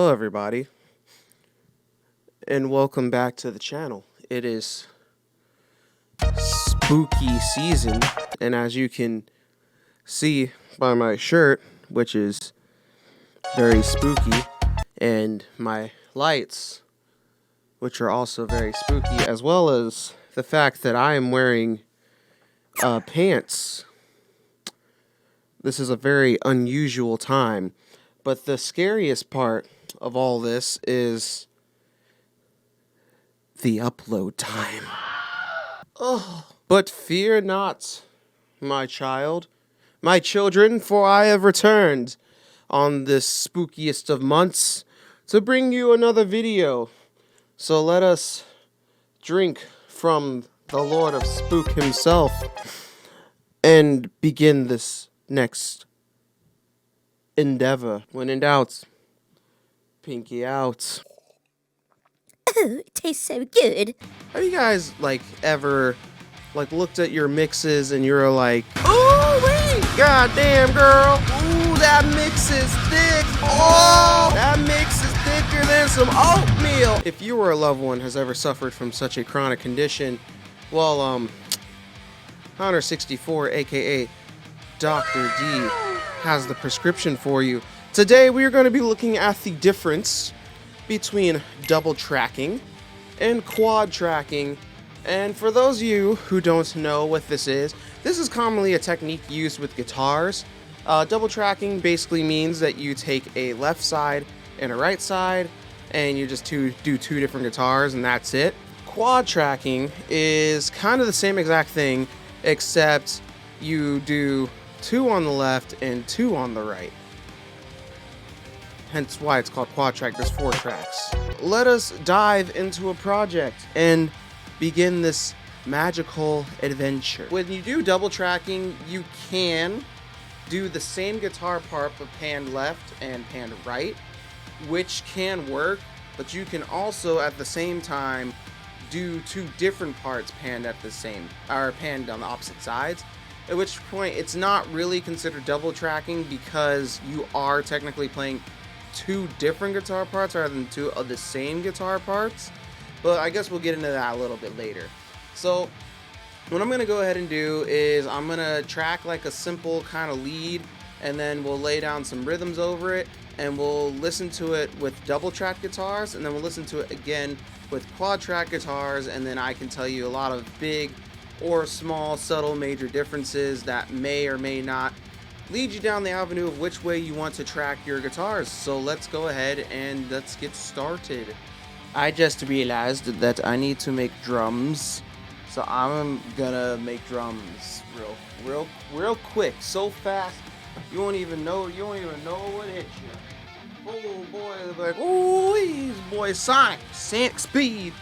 Hello everybody, and welcome back to the channel. It is spooky season, and as you can see by my shirt, which is very spooky, and my lights, which are also very spooky, as well as the fact that I am wearing pants. This is a very unusual time, but the scariest part of all this is the upload time. Oh, but fear not, my children, for I have returned on this spookiest of months to bring you another video. So let us drink from the Lord of Spook himself and begin this next endeavor. When in doubt, pinky out. Oh, it tastes so good. Have you guys ever looked at your mixes and you're like, oh wait, goddamn girl, ooh, that mix is thick. Oh, that mix is thicker than some oatmeal. If you or a loved one has ever suffered from such a chronic condition, well, Hunter 64, aka Dr. D, has the prescription for you. Today we are going to be looking at the difference between double tracking and quad tracking. And for those of you who don't know what this is commonly a technique used with guitars. Double tracking basically means that you take a left side and a right side and you just do two different guitars and that's it. Quad tracking is kind of the same exact thing, except you do two on the left and two on the right. Hence why it's called quad track. There's 4 tracks. Let us dive into a project and begin this magical adventure. When you do double tracking, you can do the same guitar part but panned left and panned right, which can work, but you can also at the same time do 2 different parts panned at the same, or panned on the opposite sides. At which point it's not really considered double tracking because you are technically playing 2 different guitar parts rather than 2 of the same guitar parts. But I guess we'll get into that a little bit later. So what I'm going to go ahead and do is I'm going to track like a simple kind of lead, and then we'll lay down some rhythms over it, and we'll listen to it with double track guitars, and then we'll listen to it again with quad track guitars, and then I can tell you a lot of big or small subtle major differences that may or may not lead you down the avenue of which way you want to track your guitars. So let's go ahead and let's get started. I just realized that I need to make drums, so I'm gonna make drums real quick, so fast you won't even know what hit you. Oh boy, they'll be like, oh, these boys Sonic speed.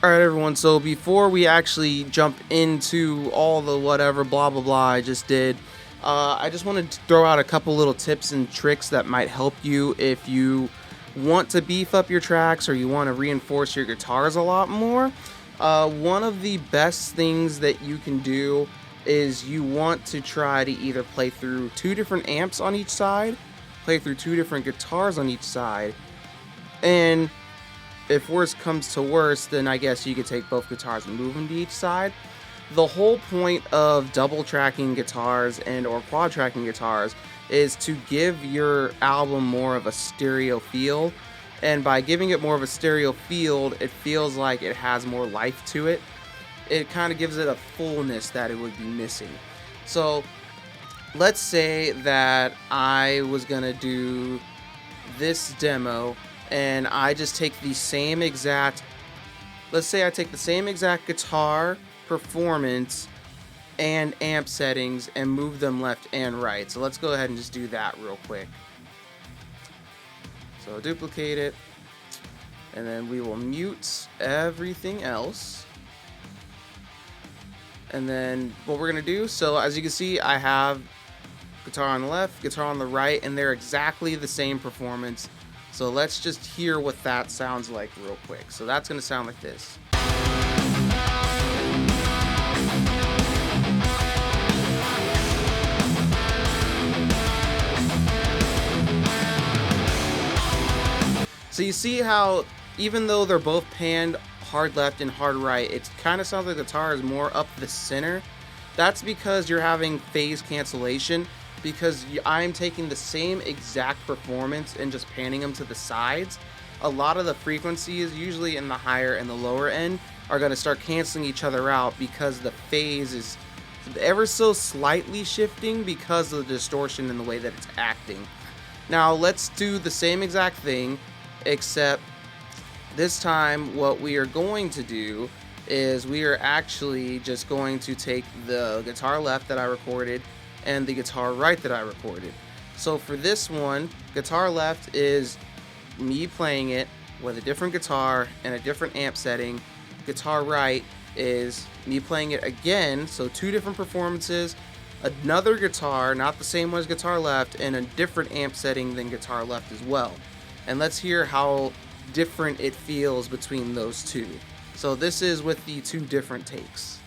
Alright everyone, so before we actually jump into all the whatever blah blah blah I just did, I just wanted to throw out a couple little tips and tricks that might help you if you want to beef up your tracks or you want to reinforce your guitars a lot more. One of the best things that you can do is you want to try to either play through 2 different amps on each side, play through 2 different guitars on each side, and if worse comes to worse, then I guess you could take both guitars and move them to each side. The whole point of double tracking guitars and or quad tracking guitars is to give your album more of a stereo feel, and by giving it more of a stereo feel, it feels like it has more life to it. It kind of gives it a fullness that it would be missing. So let's say that I was gonna do this demo and I just take the same exact, let's say I take the same exact guitar performance and amp settings and move them left and right. So let's go ahead and just do that real quick. So duplicate it, and then we will mute everything else. And then what we're gonna do, so as you can see, I have guitar on the left, guitar on the right, and they're exactly the same performance. So let's just hear what that sounds like real quick. So that's going to sound like this. So you see how even though they're both panned hard left and hard right, it kind of sounds like the guitar is more up the center. That's because you're having phase cancellation, because I'm taking the same exact performance and just panning them to the sides. A lot of the frequencies, usually in the higher and the lower end, are going to start canceling each other out because the phase is ever so slightly shifting because of the distortion in the way that it's acting. Now let's do the same exact thing, except this time what we are going to do is we are actually just going to take the guitar left that I recorded and the guitar right that I recorded. So for this one, guitar left is me playing it with a different guitar and a different amp setting. Guitar right is me playing it again, so two different performances, another guitar, not the same one as guitar left, and a different amp setting than guitar left as well. And let's hear how different it feels between those two. So this is with the two different takes.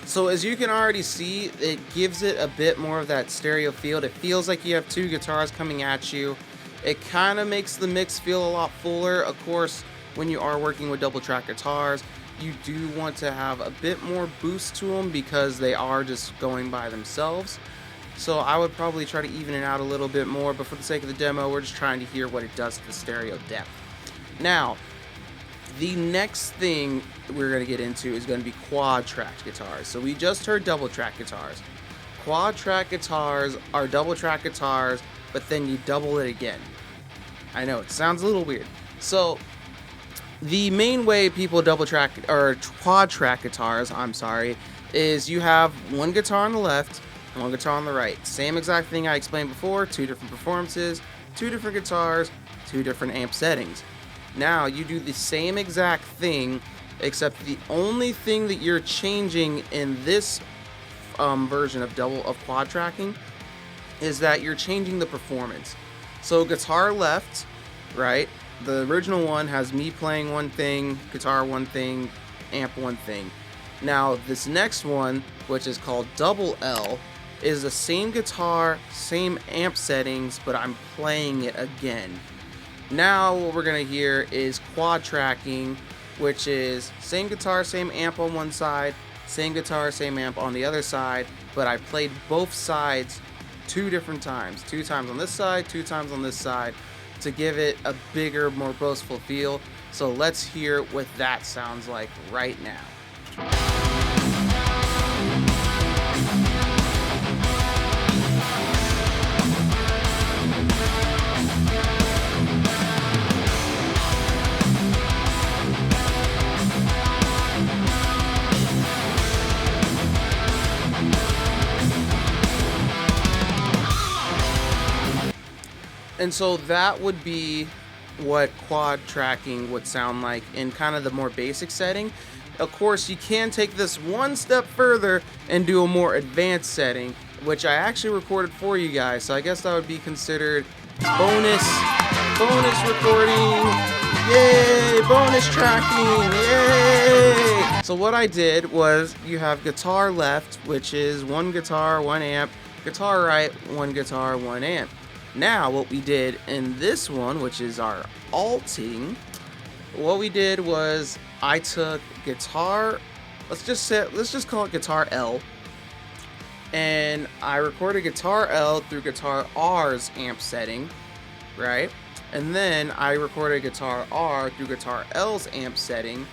So as you can already see, it gives it a bit more of that stereo feel. It feels like you have two guitars coming at you. It kind of makes the mix feel a lot fuller. Of course, when you are working with double track guitars, you do want to have a bit more boost to them because they are just going by themselves. So I would probably try to even it out a little bit more, but for the sake of the demo, we're just trying to hear what it does to the stereo depth. Now, the next thing we're going to get into is going to be quad track guitars. So we just heard double track guitars. Quad track guitars are double track guitars, but then you double it again. I know, it sounds a little weird. So the main way people double track or quad track guitars, is you have one guitar on the left and one guitar on the right. Same exact thing I explained before, two different performances, two different guitars, two different amp settings. Now you do the same exact thing, except the only thing that you're changing in this version of quad tracking is that you're changing the performance. So guitar left, right? The original one has me playing one thing, guitar one thing, amp one thing. Now this next one, which is called double L, is the same guitar, same amp settings, but I'm playing it again. Now what we're going to hear is quad tracking, which is same guitar, same amp on one side, same guitar, same amp on the other side, but I played both sides two different times. 2 times on this side, 2 times on this side, to give it a bigger, more boastful feel. So let's hear what that sounds like right now. And so that would be what quad tracking would sound like in kind of the more basic setting. Of course, you can take this one step further and do a more advanced setting, which I actually recorded for you guys. So I guess that would be considered bonus recording. Yay, bonus tracking, yay! So what I did was you have guitar left, which is one guitar, one amp, guitar right, one guitar, one amp. Now what we did in this one, which is our alting, what we did was I took guitar, let's just call it guitar L, and I recorded guitar L through guitar R's amp setting, right? And then I recorded guitar R through guitar L's amp setting,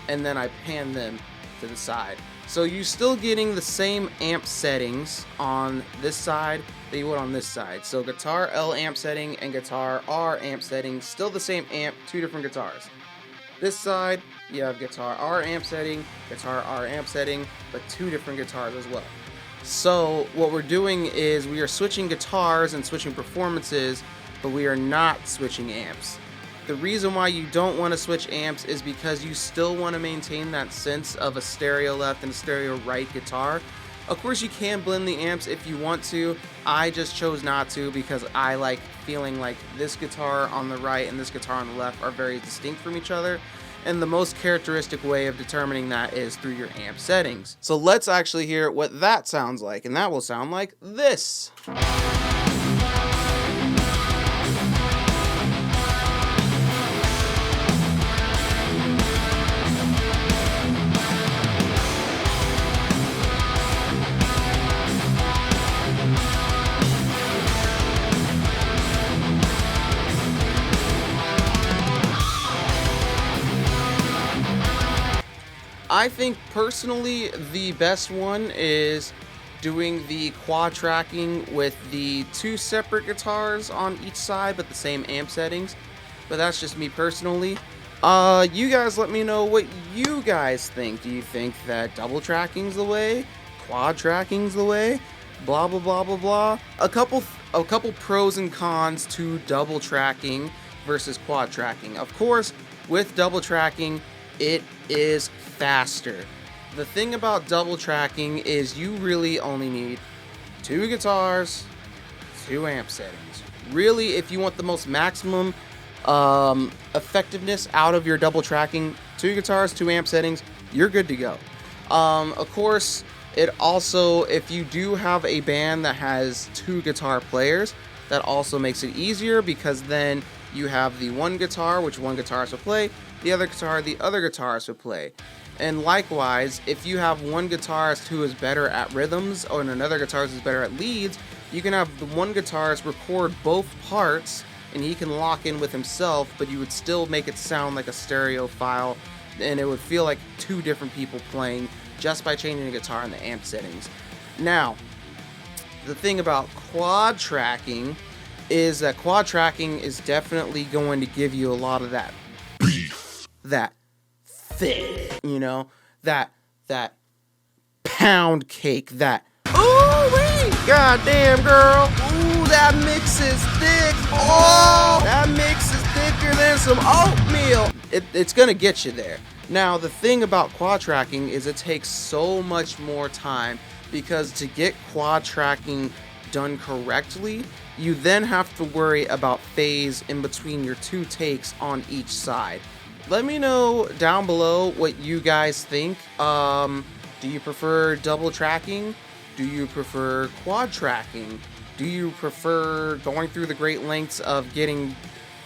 and then I panned them to the side. So you're still getting the same amp settings on this side that you would on this side. So guitar L amp setting and guitar R amp setting, still the same amp, two different guitars. This side, you have guitar R amp setting, guitar R amp setting, but two different guitars as well. So what we're doing is we are switching guitars and switching performances, but we are not switching amps. The reason why you don't want to switch amps is because you still want to maintain that sense of a stereo left and a stereo right guitar. Of course, you can blend the amps if you want to. I just chose not to because I like feeling like this guitar on the right and this guitar on the left are very distinct from each other. And the most characteristic way of determining that is through your amp settings. So let's actually hear what that sounds like, and that will sound like this. I think personally the best one is doing the quad tracking with the two separate guitars on each side but the same amp settings. But that's just me personally. You guys let me know what you guys think. Do you think that double tracking's the way? Quad tracking's the way? Blah blah blah blah blah. A couple pros and cons to double tracking versus quad tracking. Of course, with double tracking, it is faster. The thing about double tracking is you really only need two guitars, two amp settings. Really, if you want the most maximum effectiveness out of your double tracking, two guitars, two amp settings, you're good to go. Of course, it also, if you do have a band that has two guitar players, that also makes it easier because then you have the one guitar, which one guitarist will play, the other guitar, the other guitarist will play. And likewise, if you have one guitarist who is better at rhythms or another guitarist who's better at leads, you can have the one guitarist record both parts and he can lock in with himself, but you would still make it sound like a stereo file and it would feel like two different people playing just by changing the guitar and the amp settings. Now, the thing about quad tracking is that quad tracking is definitely going to give you a lot of that beef, that thick, you know, that pound cake, that ooh wee, goddamn girl, ooh that mix is thick, oh that mix is thicker than some oatmeal. It's gonna get you there. Now the thing about quad tracking is it takes so much more time because to get quad tracking done correctly, you then have to worry about phase in between your two takes on each side. Let me know down below what you guys think. Do you prefer double tracking? Do you prefer quad tracking? Do you prefer going through the great lengths of getting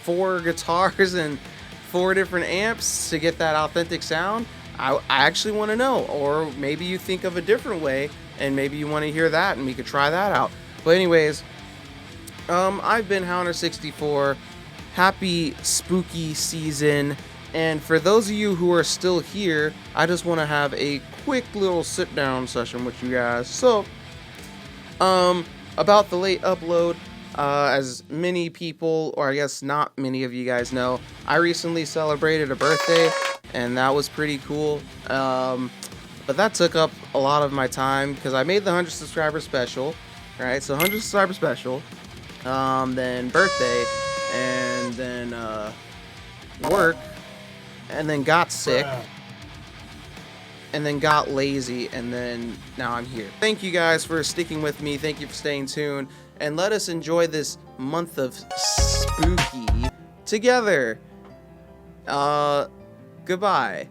4 guitars and 4 different amps to get that authentic sound? I actually want to know. Or maybe you think of a different way and maybe you want to hear that and we could try that out. But anyways, I've been Howner64. Happy spooky season. And for those of you who are still here, I just want to have a quick little sit down session with you guys. So, about the late upload, as many people, or I guess not many of you guys know, I recently celebrated a birthday, and that was pretty cool. But that took up a lot of my time because I made the 100 subscriber special, right? So 100 subscriber special, then birthday, and then work. And then got sick, and then got lazy, and then now I'm here. Thank you guys for sticking with me. Thank you for staying tuned, and let us enjoy this month of spooky together. Goodbye.